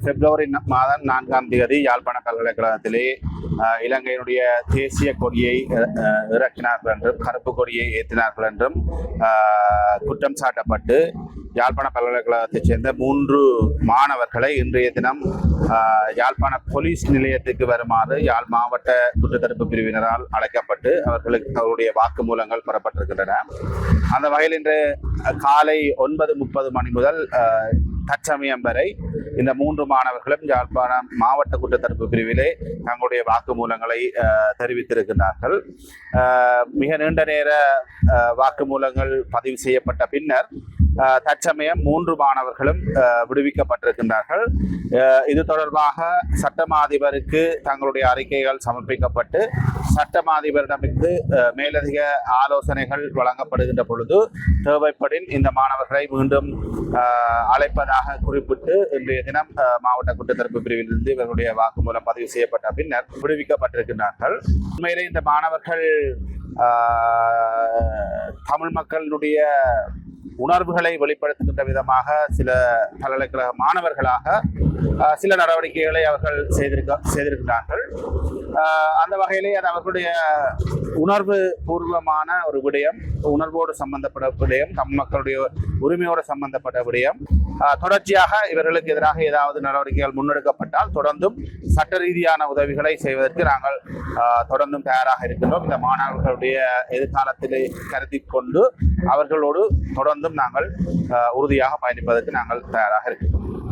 பிப்ரவரி மாதம் 4ஆம் தேதி யாழ்ப்பாண பல்கலைக்கழகத்திலே இலங்கையினுடைய தேசிய கொடியை இறக்கினார்கள் என்றும் கருப்பு கொடியை ஏற்றினார்கள் என்றும் குற்றம் சாட்டப்பட்டு யாழ்ப்பாண பல்கலைக்கழகத்தைச் சேர்ந்த 3 மாணவர்களை இன்றைய தினம் யாழ்ப்பாண போலீஸ் நிலையத்துக்கு வருமாறு யாழ் மாவட்ட குற்றத்தடுப்பு பிரிவினரால் அழைக்கப்பட்டு அவருடைய வாக்குமூலங்கள் பெறப்பட்டிருக்கின்றன. அந்த வகையில் இன்று காலை 9:30 மணி முதல் தற்சமயம் வரை இந்த 3 மாணவர்களும் யாழ்ப்பாணம் மாவட்ட குற்றத்தடுப்பு பிரிவிலே தங்களுடைய வாக்குமூலங்களை தெரிவித்திருக்கிறார்கள். மிக நீண்ட நேர வாக்குமூலங்கள் பதிவு செய்யப்பட்ட பின்னர் தற்சமயம் 3 மாணவர்களும் விடுவிக்கப்பட்டிருக்கின்றார்கள். இது தொடர்பாக சட்டமா அதிபருக்கு தங்களுடைய அறிக்கைகள் சமர்ப்பிக்கப்பட்டு சட்டமா அதிபரிடமிருந்து மேலதிக ஆலோசனைகள் வழங்கப்படுகின்ற பொழுது தேவைப்படின் இந்த மாணவர்களை மீண்டும் அழைப்பதாக குறிப்பிட்டு இன்றைய தினம் மாவட்ட குற்றத்தடுப்பு பிரிவிலிருந்து இவர்களுடைய வாக்குமூலம் பதிவு செய்யப்பட்ட பின்னர் விடுவிக்கப்பட்டிருக்கிறார்கள். உண்மையிலே இந்த மாணவர்கள் தமிழ் மக்களுடைய உணர்வுகளை வெளிப்படுத்துகின்ற விதமாக சில பல்கலைக்கழக மாணவர்களாக சில நடவடிக்கைகளை அவர்கள் செய்திருக்கிறார்கள். அந்த வகையிலே அது அவர்களுடைய உணர்வு பூர்வமான ஒரு விடயம், உணர்வோடு சம்பந்தப்பட்ட விடயம், தமிழ் மக்களுடைய உரிமையோடு சம்பந்தப்பட்ட விடயம். தொடர்ச்சியாக இவர்களுக்கு எதிராக ஏதாவது நடவடிக்கைகள் முன்னெடுக்கப்பட்டால் தொடர்ந்தும் சட்ட ரீதியான உதவிகளை செய்வதற்கு நாங்கள் தொடர்ந்தும் தயாராக இருக்கின்றோம். இந்த மாணவர்களுடைய எதிர்காலத்திலே கருதி கொண்டு அவர்களோடு தொடர்ந்தும் நாங்கள் உறுதியாக பயணிப்பதற்கு நாங்கள் தயாராக இருக்கின்றோம்.